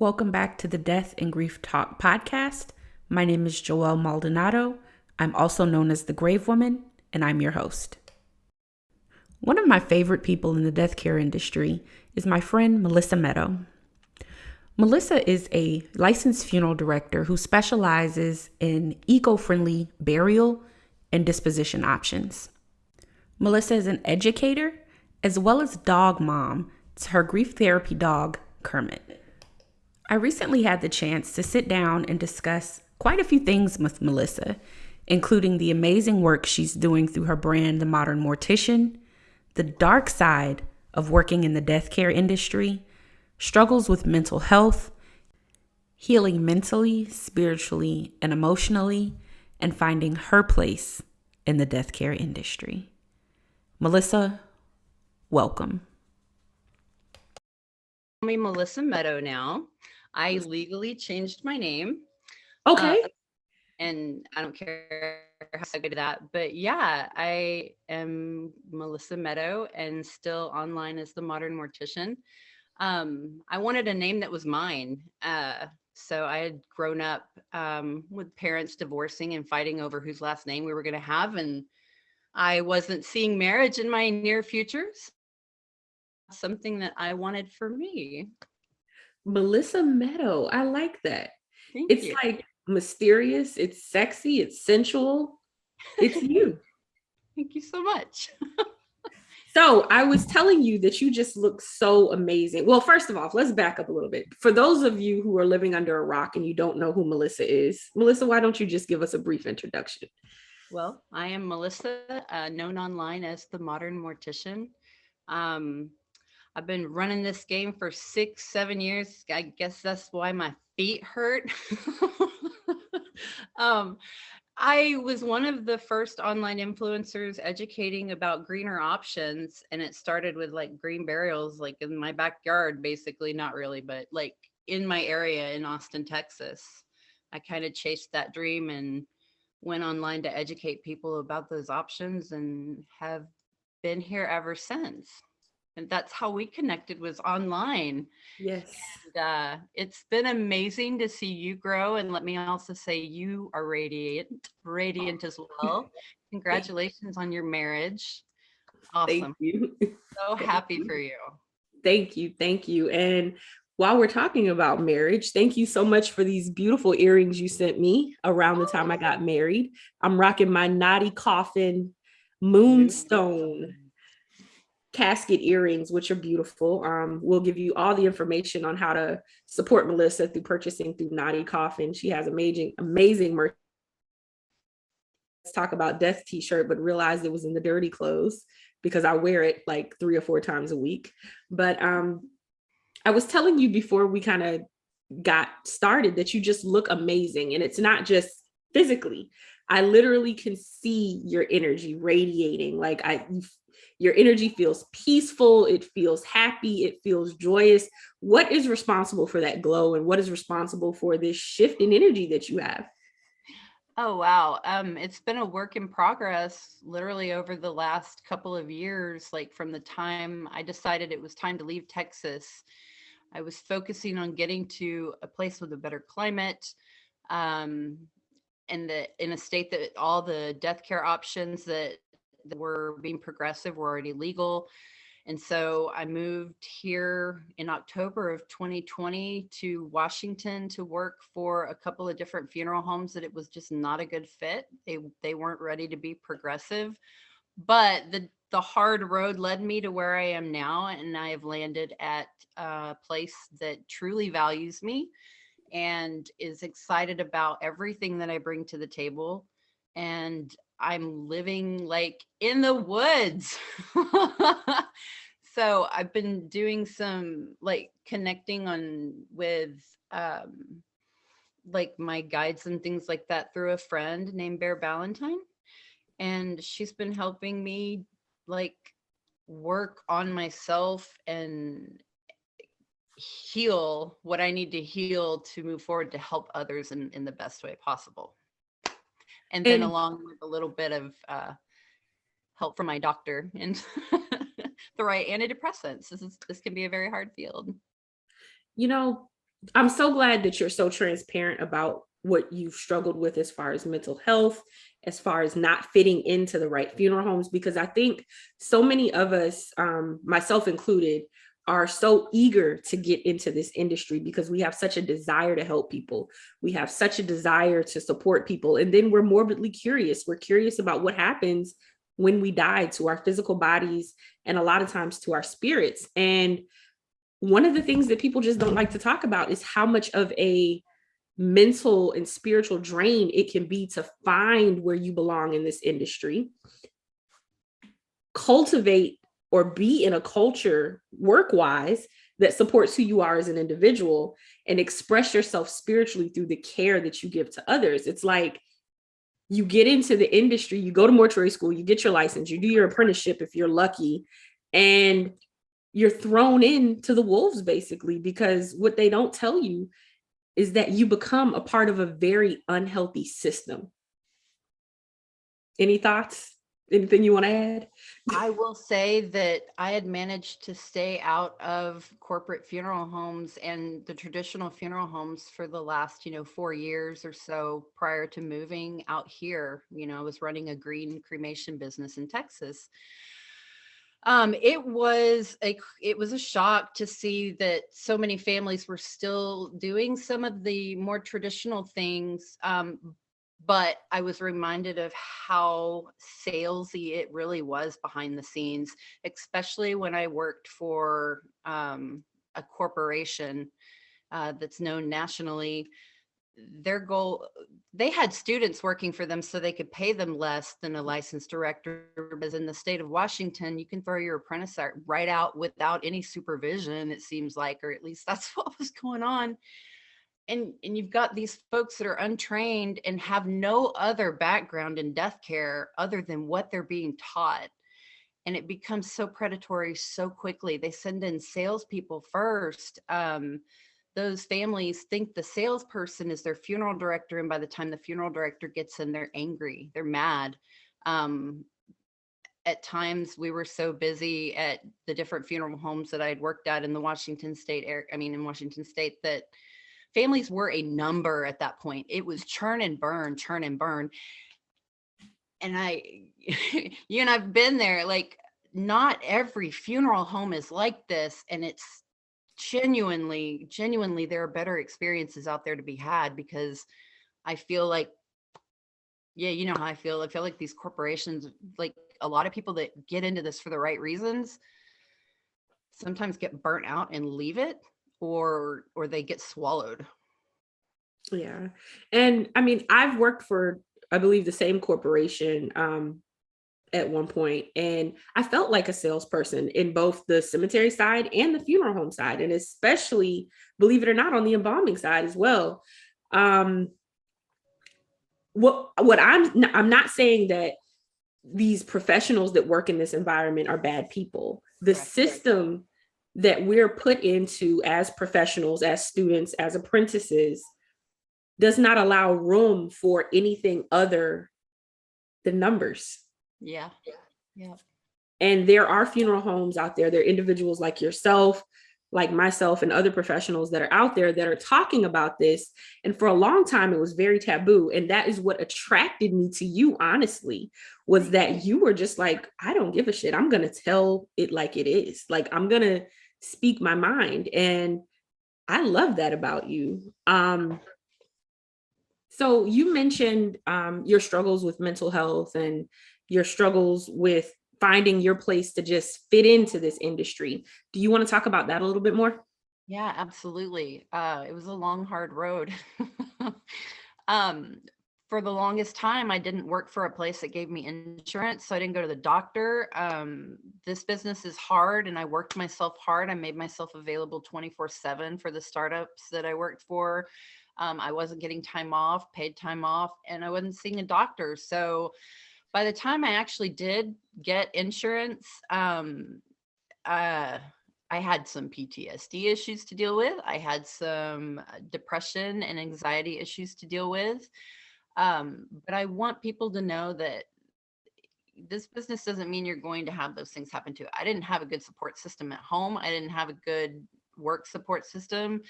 Welcome back to the Death and Grief Talk podcast. My name is Joelle Maldonado. I'm also known as the Grave Woman, and I'm your host. One of my favorite people in the death care industry is my friend Melissa Meadow. Melissa is a licensed funeral director who specializes in eco-friendly burial and disposition options. Melissa is an educator as well as dog mom to her grief therapy dog, Kermit. I recently had the chance to sit down and discuss quite a few things with Melissa, including the amazing work she's doing through her brand, The Modern Mortician, the dark side of working in the death care industry, struggles with mental health, healing mentally, spiritually, and emotionally, and finding her place in the death care industry. Melissa, welcome. Me Melissa Meadow now. I legally changed my name. Okay. And I don't care how I go to that. But yeah, I am Melissa Meadow and still online as the Modern Mortician. I wanted a name that was mine. So I had grown up with parents divorcing and fighting over whose last name we were going to have. And I wasn't seeing marriage in my near future. Something that I wanted for me. Melissa Meadow. I like that. Thank It's you. like mysterious, it's sexy, it's sensual. It's you. Thank you so much. So I was telling you that you just look so amazing. Well, first of all, let's back up a little bit. For those of you who are living under a rock and you don't know who Melissa is, Melissa, why don't you just give us a brief introduction? Well, I am Melissa, known online as the Modern Mortician. Um, I've been running this game for 6, 7 years. I guess that's why my feet hurt. um, I was one of the first online influencers educating about greener options, and it started with like green burials, like in my backyard, basically, not really, but like in my area in Austin, Texas. I kind of chased that dream and went online to educate people about those options and have been here ever since. And that's how we connected, was online. Yes. And it's been amazing to see you grow. And let me also say you are radiant as well. Congratulations on your marriage. Thank Awesome. you. So Thank happy you. for you. Thank you. Thank you. And while we're talking about marriage, thank you so much for these beautiful earrings you sent me around the time I got married. I'm rocking my Naughty Coffin Moonstone casket earrings, which are beautiful. We'll give you all the information on how to support Melissa through purchasing through Naughty Coffin. She has amazing merch. Let's talk about death t-shirt, but realized it was in the dirty clothes because I wear it like 3 or 4 times a week. But I was telling you before we kind of got started that you just look amazing, and it's not just physically. I literally can see your energy radiating. Your energy feels peaceful, it feels happy, it feels joyous. What is responsible for that glow, and what is responsible for this shift in energy that you have? Oh, wow. It's been a work in progress literally over the last couple of years, like from the time I decided it was time to leave Texas. I was focusing on getting to a place with a better climate, um, in a state that all the death care options that were being progressive were already legal. And so I moved here in October of 2020 to Washington to work for a couple of different funeral homes that it was just not a good fit. They weren't ready to be progressive. But the hard road led me to where I am now, and I have landed at a place that truly values me and is excited about everything that I bring to the table. And I'm living like in the woods. So I've been doing some like connecting on with like my guides and things like that through a friend named Bear Ballantyne. And she's been helping me like work on myself and heal what I need to heal to move forward to help others in the best way possible. And then And along with a little bit of help from my doctor and the right antidepressants. This can be a very hard field. you know, I'm so glad that you're so transparent about what you've struggled with as far as mental health, as far as not fitting into the right funeral homes, because I think so many of us, myself included, are so eager to get into this industry because we have such a desire to help people. We have such a desire to support people. And then we're morbidly curious. We're curious about what happens when we die to our physical bodies and a lot of times to our spirits. And one of the things that people just don't like to talk about is how much of a mental and spiritual drain it can be to find where you belong in this industry, cultivate or be in a culture work wise that supports who you are as an individual, and express yourself spiritually through the care that you give to others. It's like you get into the industry, you go to mortuary school, you get your license, you do your apprenticeship if you're lucky, and you're thrown into the wolves basically, because what they don't tell you is that you become a part of a very unhealthy system. Any thoughts? Anything you want to add? I will say that I had managed to stay out of corporate funeral homes and the traditional funeral homes for the last, 4 years or so prior to moving out here. I was running a green cremation business in Texas. It was a shock to see that so many families were still doing some of the more traditional things. But I was reminded of how salesy it really was behind the scenes, especially when I worked for a corporation that's known nationally. Their goal, they had students working for them so they could pay them less than a licensed director, because in the state of Washington you can throw your apprentice right out without any supervision, it seems like, or at least that's what was going on. And you've got these folks that are untrained and have no other background in death care other than what they're being taught, and it becomes so predatory so quickly. They send in salespeople first. Those families think the salesperson is their funeral director, and by the time the funeral director gets in, they're angry, they're mad. Um, at times, we were so busy at the different funeral homes that I had worked at in the Washington State area, in Washington State, that families were a number at that point. It was churn and burn, churn and burn. And you and I've been there. Like, not every funeral home is like this, and it's genuinely there are better experiences out there to be had, because I feel like, yeah, you know how I feel like these corporations, like a lot of people that get into this for the right reasons, sometimes get burnt out and leave it, or they get swallowed. Yeah. And I mean, I've worked for, I believe, the same corporation at one point, and I felt like a salesperson in both the cemetery side and the funeral home side, and especially, believe it or not, on the embalming side as well. Um, what I'm not saying that these professionals that work in this environment are bad people. The Correct. system that we're put into as professionals, as students, as apprentices, does not allow room for anything other than numbers. Yeah. Yeah. And there are funeral homes out there. There are individuals like yourself, like myself, and other professionals that are out there that are talking about this. And for a long time, it was very taboo. And that is what attracted me to you, honestly, was that you were just like, I don't give a shit. I'm going to tell it like it is. Like, I'm going to speak my mind. And I love that about you. So you mentioned your struggles with mental health and your struggles with finding your place to just fit into this industry. Do you want to talk about that a little bit more? Yeah, absolutely. It was a long, hard road. um, for the longest time, I didn't work for a place that gave me insurance, so I didn't go to the doctor. This business is hard, and I worked myself hard. I made myself available 24/7 for the startups that I worked for. I wasn't getting time off, paid time off, and I wasn't seeing a doctor. So by the time I actually did get insurance, uh, I had some PTSD issues to deal with. I had some depression and anxiety issues to deal with. But I want people to know that this business doesn't mean you're going to have those things happen to you. I didn't have a good support system at home. I didn't have a good work support system.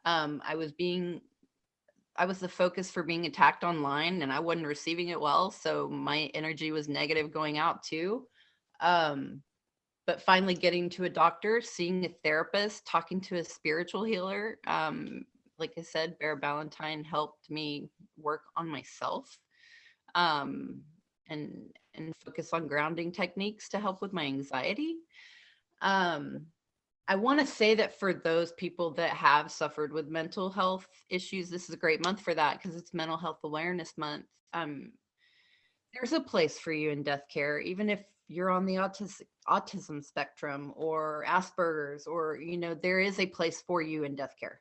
I was being I was the focus for being attacked online, and I wasn't receiving it well, so my energy was negative going out too. Um, but finally getting to a doctor, seeing a therapist, talking to a spiritual healer, like I said, Bear Ballantyne helped me work on myself, um, and focus on grounding techniques to help with my anxiety. Um, I want to say that for those people that have suffered with mental health issues, this is a great month for that because it's Mental Health Awareness Month. There's a place for you in death care, even if you're on the autism spectrum or Asperger's, or there is a place for you in death care.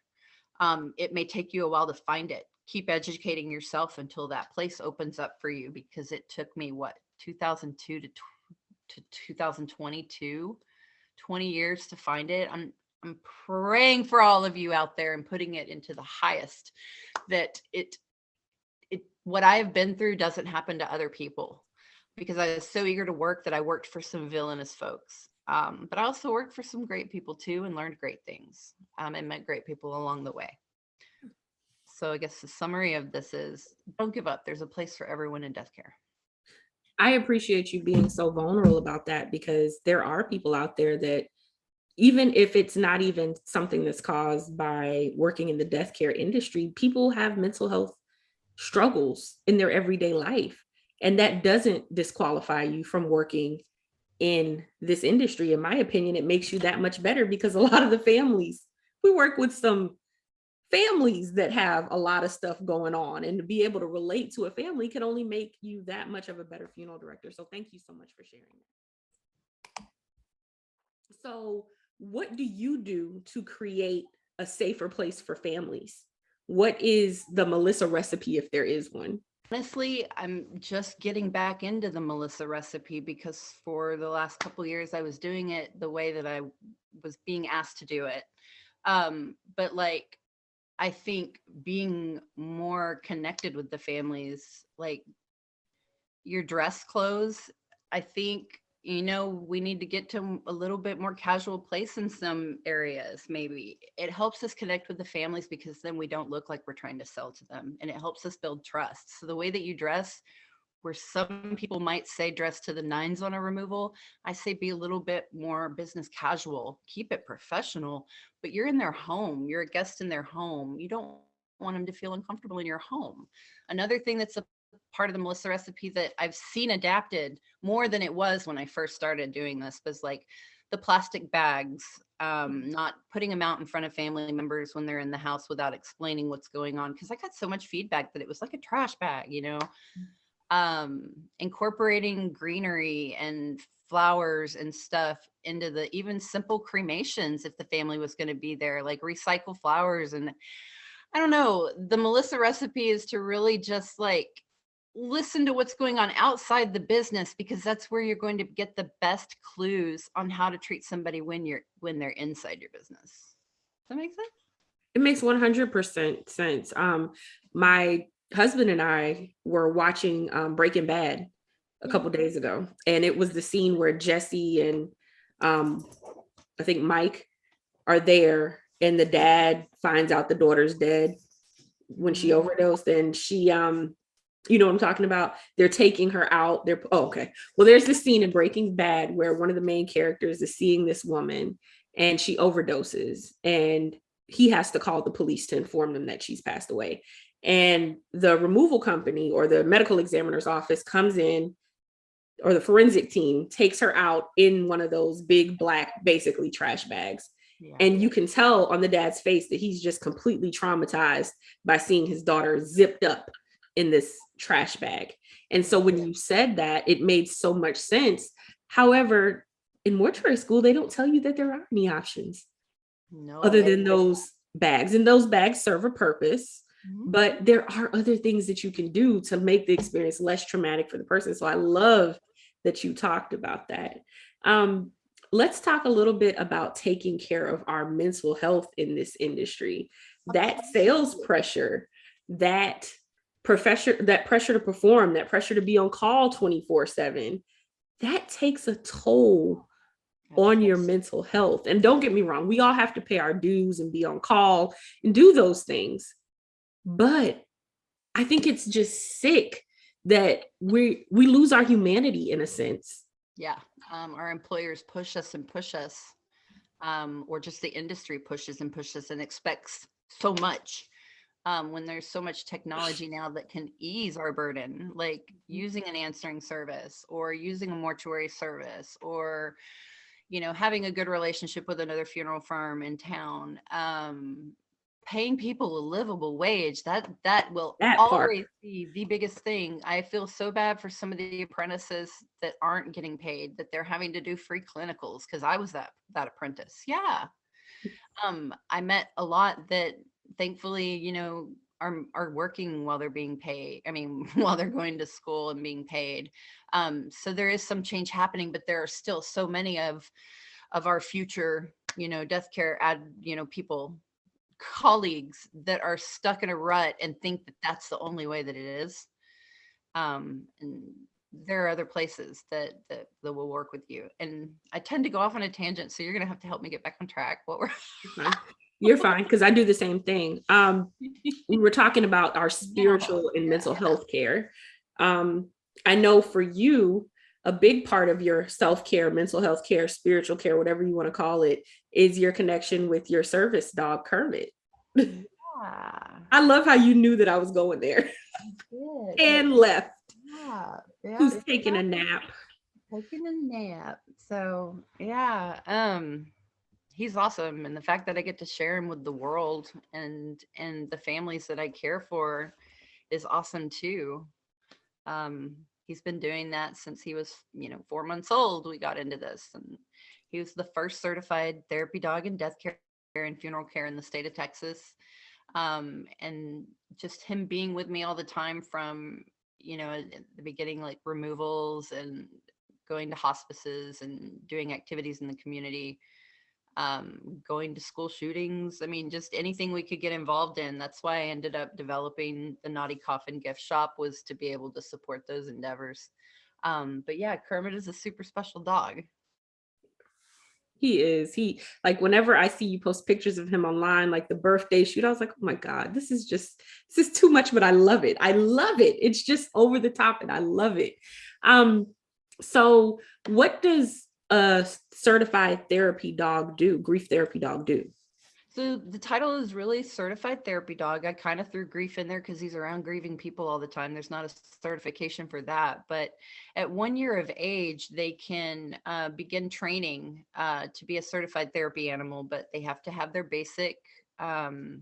It may take you a while to find it. Keep educating yourself until that place opens up for you, because it took me 2002 to 2022, 20 years to find it. I'm praying for all of you out there and putting it into the highest, that it what I have been through doesn't happen to other people, because I was so eager to work that I worked for some villainous folks. But I also worked for some great people too, and learned great things, and met great people along the way. So I guess the summary of this is, don't give up. There's a place for everyone in death care. I appreciate you being so vulnerable about that, because there are people out there that, even if it's not even something that's caused by working in the death care industry, people have mental health struggles in their everyday life. And that doesn't disqualify you from working in this industry. In my opinion, it makes you that much better, because a lot of the families, we work with some families that have a lot of stuff going on, and to be able to relate to a family can only make you that much of a better funeral director. So thank you so much for sharing that. So what do you do to create a safer place for families? What is the Melissa recipe, if there is one? Honestly, I'm just getting back into the Melissa recipe, because for the last couple of years I was doing it the way that I was being asked to do it. But like, I think being more connected with the families, like your dress clothes, I think, we need to get to a little bit more casual place in some areas. Maybe it helps us connect with the families, because then we don't look like we're trying to sell to them, and it helps us build trust. So the way that you dress, where some people might say dress to the nines on a removal, I say be a little bit more business casual, keep it professional, but you're in their home, you're a guest in their home. You don't want them to feel uncomfortable in your home. Another thing that's a part of the Melissa recipe that I've seen adapted more than it was when I first started doing this was like the plastic bags, not putting them out in front of family members when they're in the house without explaining what's going on. Cause I got so much feedback that it was like a trash bag, incorporating greenery and flowers and stuff into the even simple cremations, if the family was going to be there, like recycle flowers. And I don't know, the Melissa recipe is to really just like listen to what's going on outside the business, because that's where you're going to get the best clues on how to treat somebody when they're inside your business. Does that make sense? It makes 100% sense. My husband and I were watching Breaking Bad a couple days ago, and it was the scene where Jesse and I think Mike are there, and the dad finds out the daughter's dead when she overdosed, and she you know what I'm talking about? They're taking her out. Okay. Well, there's this scene in Breaking Bad where one of the main characters is seeing this woman, and she overdoses, and he has to call the police to inform them that she's passed away. And the removal company or the medical examiner's office comes in, or the forensic team takes her out in one of those big black, basically trash bags. Yeah. And you can tell on the dad's face that he's just completely traumatized by seeing his daughter zipped up in this trash bag. And so when you said that, it made so much sense. However, in mortuary school, they don't tell you that there are any options other than those bags. And those bags serve a purpose, but there are other things that you can do to make the experience less traumatic for the person. So I love that you talked about that. Let's talk a little bit about taking care of our mental health in this industry. That sales pressure, that pressure to perform, that pressure to be on call 24/7, that takes a toll on your Absolutely. mental health. And don't get me wrong, we all have to pay our dues and be on call and do those things. But I think it's just sick that we lose our humanity in a sense. Yeah. Our employers push us and push us, or just the industry pushes and pushes and expects so much. When there's so much technology now that can ease our burden, like using an answering service or using a mortuary service, or having a good relationship with another funeral firm in town, paying people a livable wage, that will That part. always be the biggest thing. I feel so bad for some of the apprentices that aren't getting paid, that they're having to do free clinicals, because I was that apprentice. Yeah. I met a lot that thankfully, are working while they're being paid. I mean, while they're going to school and being paid. So there is some change happening, but there are still so many of our future, death care people, colleagues, that are stuck in a rut and think that that's the only way that it is. And there are other places that will work with you. And I tend to go off on a tangent, so you're gonna have to help me get back on track. What were You're fine, because I do the same thing. We were talking about our No, spiritual and mental yeah. health care. Um, I know for you, a big part of your self-care, mental health care, spiritual care, whatever you want to call it, is your connection with your service dog, Kermit. Yeah, I love how you knew that I was going there I did. and left. Yeah, yeah, Who's taking a nap? taking a nap. So yeah, he's awesome, and the fact that I get to share him with the world and the families that I care for is awesome too. Um, he's been doing that since he was, 4 months old. We got into this, and he was the first certified therapy dog in death care and funeral care in the state of Texas. And just him being with me all the time, from at the beginning, like removals and going to hospices and doing activities in the community, going to school shootings. I mean, just anything we could get involved in. That's why I ended up developing the Naughty Coffin gift shop, was to be able to support those endeavors. But yeah, Kermit is a super special dog. He is. He, like, whenever I see you post pictures of him online, like the birthday shoot, I was like, oh my God, this is too much, but I love it. I love it. It's just over the top and I love it. Um, so what does a certified therapy dog do, grief therapy dog do? So the title is really certified therapy dog. I kind of threw grief in there because he's around grieving people all the time. There's not a certification for that. But at 1 year of age, they can begin training to be a certified therapy animal, but they have to have their basic, um,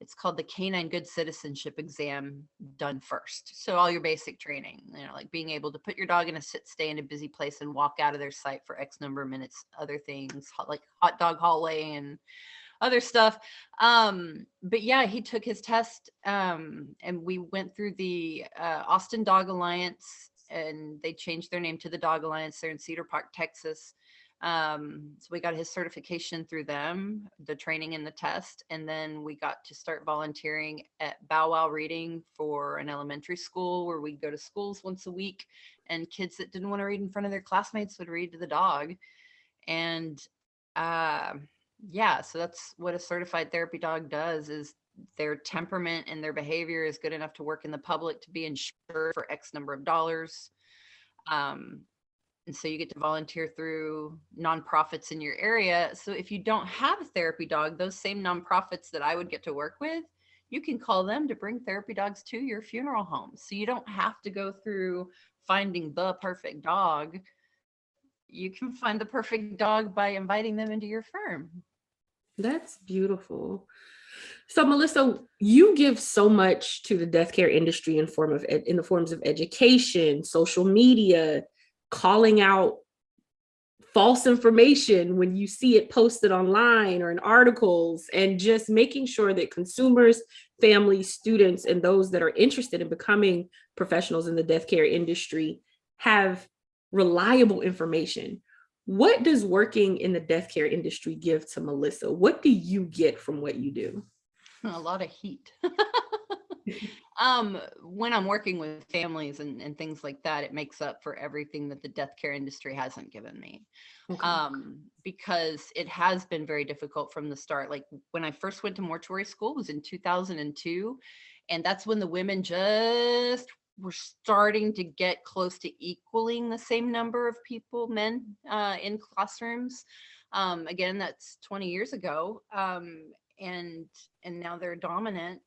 it's called the Canine Good Citizenship exam, done first. So all your basic training, like being able to put your dog in a sit, stay in a busy place and walk out of their sight for X number of minutes, other things like hot dog hallway and other stuff. But yeah, he took his test, and we went through the Austin Dog Alliance, and they changed their name to the Dog Alliance. They're in Cedar Park, Texas. So we got his certification through them, the training and the test, and then we got to start volunteering at Bow Wow Reading for an elementary school, where we'd go to schools once a week, and kids that didn't want to read in front of their classmates would read to the dog. And uh, yeah, so that's what a certified therapy dog does, is their temperament and their behavior is good enough to work in the public, to be insured for X number of dollars. Um, and so you get to volunteer through nonprofits in your area. So if you don't have a therapy dog, those same nonprofits that I would get to work with, you can call them to bring therapy dogs to your funeral home. So you don't have to go through finding the perfect dog. You can find the perfect dog by inviting them into your firm. That's beautiful. So Melissa, you give so much to the death care industry in the forms of education, social media, calling out false information when you see it posted online or in articles, and just making sure that consumers, families, students, and those that are interested in becoming professionals in the death care industry have reliable information. What does working in the death care industry give to Melissa? What do you get from what you do? A lot of heat. When I'm working with families and things like that, it makes up for everything that the death care industry hasn't given me. Okay. Because it has been very difficult from the start. Like when I first went to mortuary school was in 2002, and that's when the women just were starting to get close to equaling the same number of people, men, in classrooms. Again, that's 20 years ago. And now they're dominant.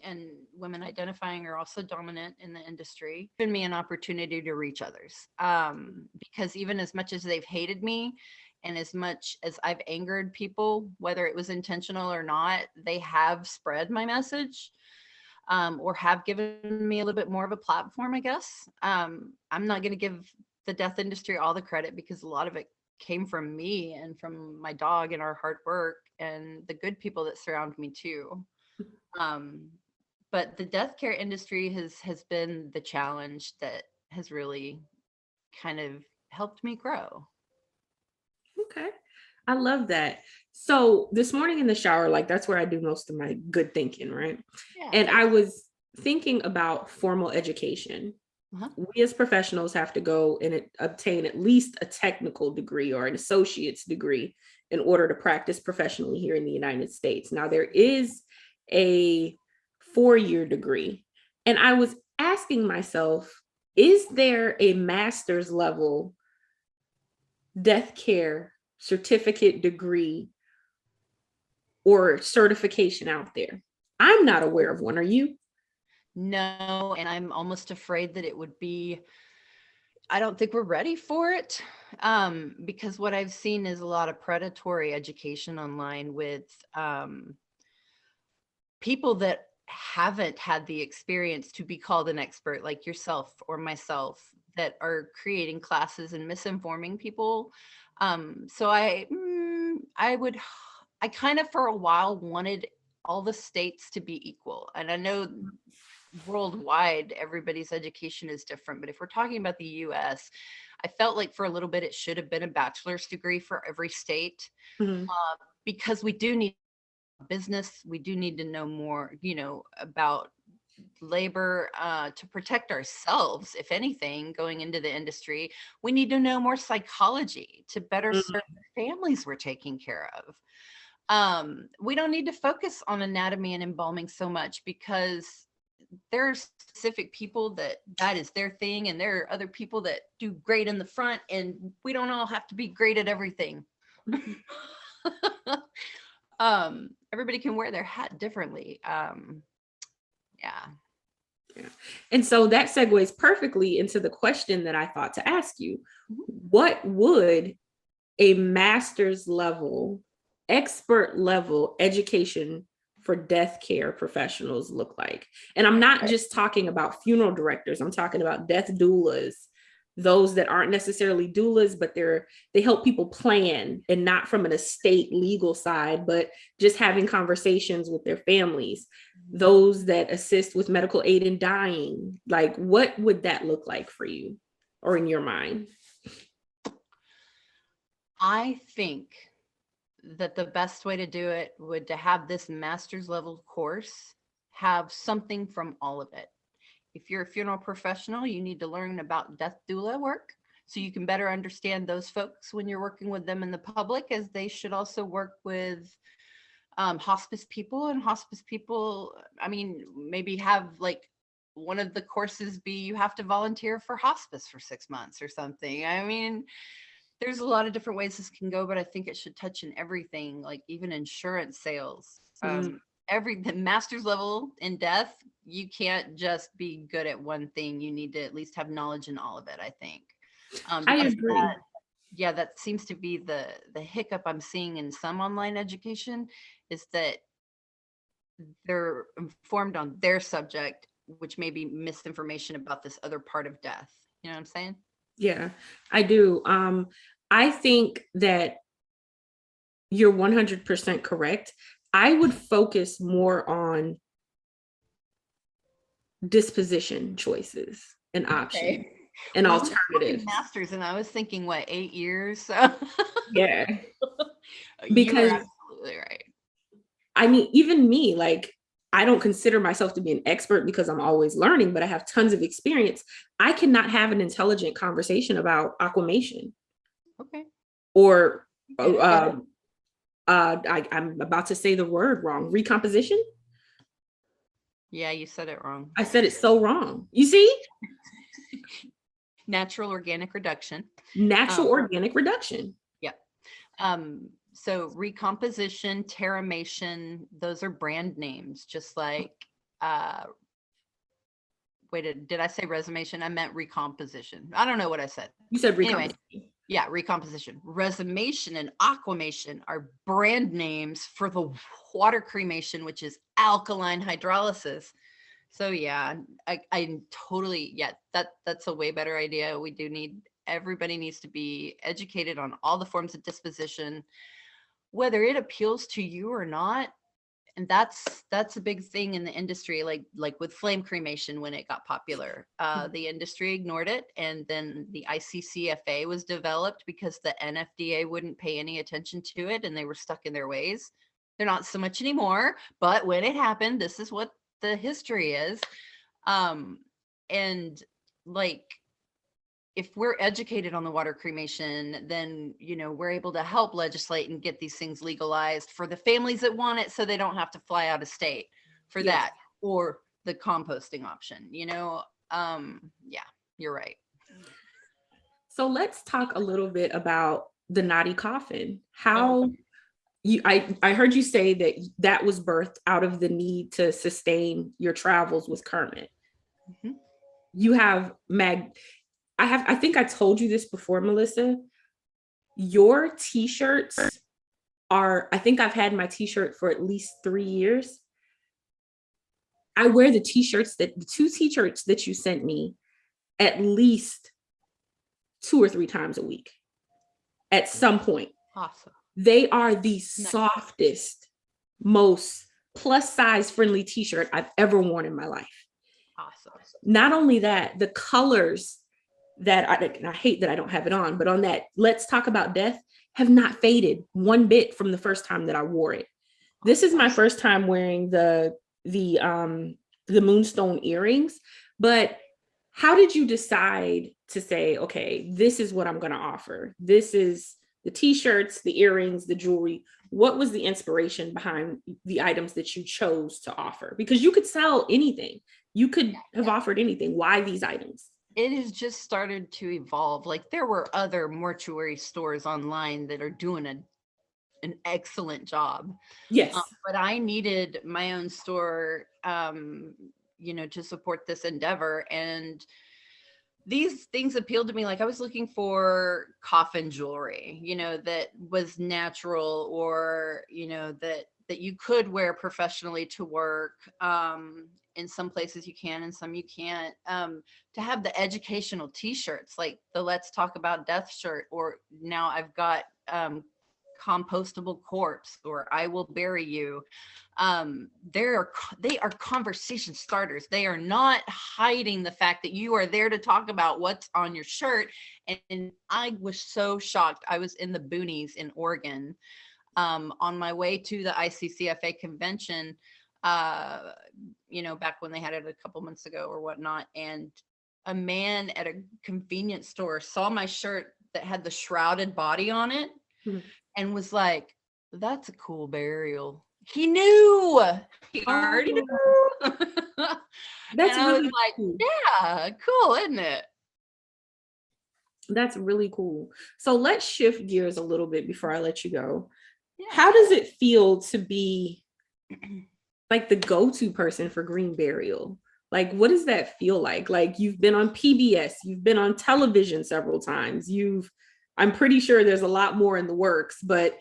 And women identifying are also dominant in the industry. Given me an opportunity to reach others, because even as much as they've hated me and as much as I've angered people, whether it was intentional or not, they have spread my message, or have given me a little bit more of a platform, I guess. I'm not going to give the death industry all the credit, because a lot of it came from me and from my dog and our hard work and the good people that surround me too. Um, but the death care industry has been the challenge that has really kind of helped me grow. Okay. I love that. So this morning in the shower, like that's where I do most of my good thinking, right? Yeah. And I was thinking about formal education. Uh-huh. We as professionals have to go and obtain at least a technical degree or an associate's degree in order to practice professionally here in the United States. Now, there is a 4-year degree. And I was asking myself, is there a master's level death care certificate degree or certification out there? I'm not aware of one. Are you? No, and I'm almost afraid that it would be, I don't think we're ready for it. Because what I've seen is a lot of predatory education online with people that haven't had the experience to be called an expert, like yourself or myself, that are creating classes and misinforming people. So I kind of for a while wanted all the states to be equal. And I know worldwide everybody's education is different, but if we're talking about the US, I felt like for a little bit it should have been a bachelor's degree for every state, Mhm. because we do need business. We do need to know more, about labor, to protect ourselves. If anything, going into the industry, we need to know more psychology to better serve the families we're taking care of. We don't need to focus on anatomy and embalming so much, because there are specific people that is their thing, and there are other people that do great in the front, and we don't all have to be great at everything. Everybody can wear their hat differently. Yeah. Yeah. And so that segues perfectly into the question that I thought to ask you. Mhm. What would a master's level, expert level education for death care professionals look like? And I'm not just talking about funeral directors, I'm talking about death doulas, those that aren't necessarily doulas, but they help people plan, and not from an estate legal side, but just having conversations with their families, those that assist with medical aid in dying. Like, what would that look like for you or in your mind? I think that the best way to do it would to have this master's level course have something from all of it. If you're a funeral professional, you need to learn about death doula work so you can better understand those folks when you're working with them in the public, as they should also work with hospice people. And hospice people, I mean, maybe have like one of the courses be you have to volunteer for hospice for 6 months or something. I mean, there's a lot of different ways this can go, but I think it should touch in everything, like even insurance sales. The master's level in death, you can't just be good at one thing. You need to at least have knowledge in all of it, I think. I Because agree. that seems to be the hiccup I'm seeing in some online education, is that they're informed on their subject, which may be misinformation about this other part of death. You know what I'm saying? Yeah, I do. I think that you're 100% correct. I would focus more on disposition choices and options Okay. and Well, you were talking alternatives. masters, and I was thinking, what, 8 years? So Yeah, you are because absolutely right. I mean, even me, like I don't consider myself to be an expert because I'm always learning, but I have tons of experience. I cannot have an intelligent conversation about aquamation Okay. or Get it. I'm about to say the word wrong. Recomposition. Yeah, you said it wrong. I said it so wrong. You see? Natural organic reduction. Natural organic reduction. Yeah. So recomposition, terramation, those are brand names, just like wait, did I say resomation? I meant recomposition. I don't know what I said. You said Anyway, recomposition. yeah, recomposition. Resomation and aquamation are brand names for the water cremation, which is alkaline hydrolysis. So yeah, I totally, yeah, that's a way better idea. We do need, everybody needs to be educated on all the forms of disposition, whether it appeals to you or not. And that's a big thing in the industry, like with flame cremation when it got popular. The industry ignored it, and then the ICCFA was developed because the NFDA wouldn't pay any attention to it, and they were stuck in their ways. They're not so much anymore, but when it happened, this is what the history is. And like, if we're educated on the water cremation, then, you know, we're able to help legislate and get these things legalized for the families that want it, so they don't have to fly out of state for that, or the composting option, you know. Yeah, you're right. So let's talk a little bit about the Naughty Coffin. How I heard you say that that was birthed out of the need to sustain your travels with Kermit. Mm-hmm. You have I think I told you this before, Melissa. Your t-shirts are, I think I've had my t-shirt for at least 3 years. I wear the two t-shirts that you sent me at least 2 or 3 times a week at some point. Awesome. They are the softest, most plus size friendly t-shirt I've ever worn in my life. Awesome. Not only that, the colors that I hate that I don't have it on, but on that Let's Talk About Death have not faded one bit from the first time that I wore it. This is my first time wearing the moonstone earrings, but how did you decide to say, okay, this is what I'm going to offer? This is the t-shirts, the earrings, the jewelry. What was the inspiration behind the items that you chose to offer? Because you could sell anything. You could have offered anything. Why these items? It has just started to evolve. Like, there were other mortuary stores online that are doing an excellent job. Yes. But I needed my own store, you know, to support this endeavor. And these things appealed to me. Like, I was looking for coffin jewelry, you know, that was natural, or, you know, that you could wear professionally to work. In some places you can, and some you can't. To have the educational t-shirts, like the Let's Talk About Death shirt, or now I've got compostable corpse, or I Will Bury You. They are conversation starters. They are not hiding the fact that you are there to talk about what's on your shirt. And I was so shocked. I was in the boonies in Oregon, on my way to the ICCFA convention, you know, back when they had it a couple months ago or whatnot. And a man at a convenience store saw my shirt that had the shrouded body on it, and was like, "That's a cool burial." He knew. He already knew. That's and I really was like, cool. Yeah, cool, isn't it? That's really cool. So let's shift gears a little bit before I let you go. Yeah. How does it feel to be like the go-to person for green burial? Like, what does that feel like? Like, you've been on PBS, you've been on television several times. I'm pretty sure there's a lot more in the works, but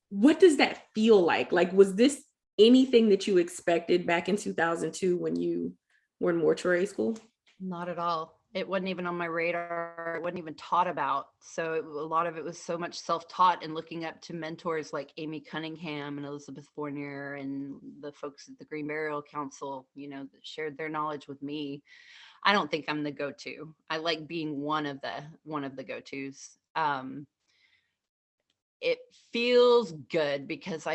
what does that feel like? Like, was this anything that you expected back in 2002 when you were in mortuary school? Not at all. It wasn't even on my radar. It wasn't even taught about. So a lot of it was so much self-taught, and looking up to mentors like Amy Cunningham and Elizabeth Fournier and the folks at the Green Burial Council, you know, that shared their knowledge with me. I don't think I'm the go-to. I like being one of the go-tos. It feels good because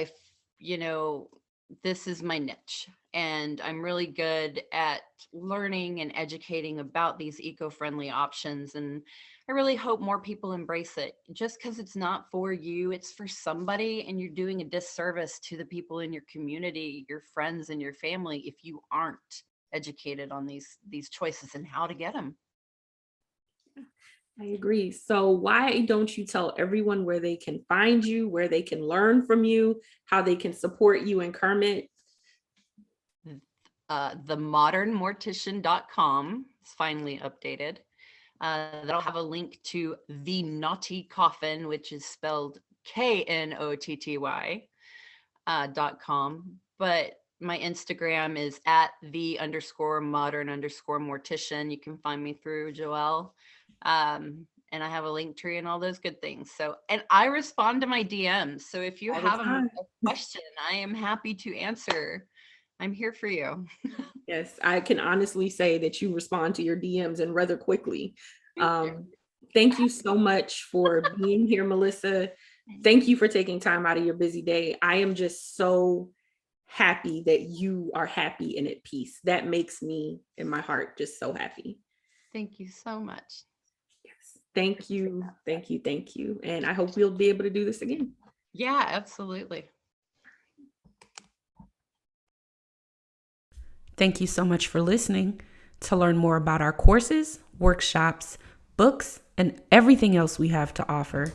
you know, this is my niche. And I'm really good at learning and educating about these eco-friendly options. And I really hope more people embrace it. Just because it's not for you, it's for somebody, and you're doing a disservice to the people in your community, your friends and your family, if you aren't educated on these choices and how to get them. I agree. So why don't you tell everyone where they can find you, where they can learn from you, how they can support you and Kermit? TheModernMortician.com is finally updated. That'll have a link to the Naughty Coffin, which is spelled KNOTTY .com. But my Instagram is at @the_modern_mortician. You can find me through Joelle. And I have a link tree and all those good things. So, and I respond to my DMs. So if you All the have a time. question, I am happy to answer. I'm here for you. Yes, I can honestly say that you respond to your DMs and rather quickly. Thank you. Thank you so much for being here, Melissa. Thank you for taking time out of your busy day. I am just so happy that you are happy and at peace. That makes me in my heart just so happy. Thank you so much. Yes. Thank you. Thank you. Thank you. And I hope we'll be able to do this again. Yeah, absolutely. Thank you so much for listening. To learn more about our courses, workshops, books, and everything else we have to offer,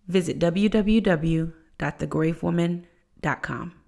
visit www.thegravewoman.com.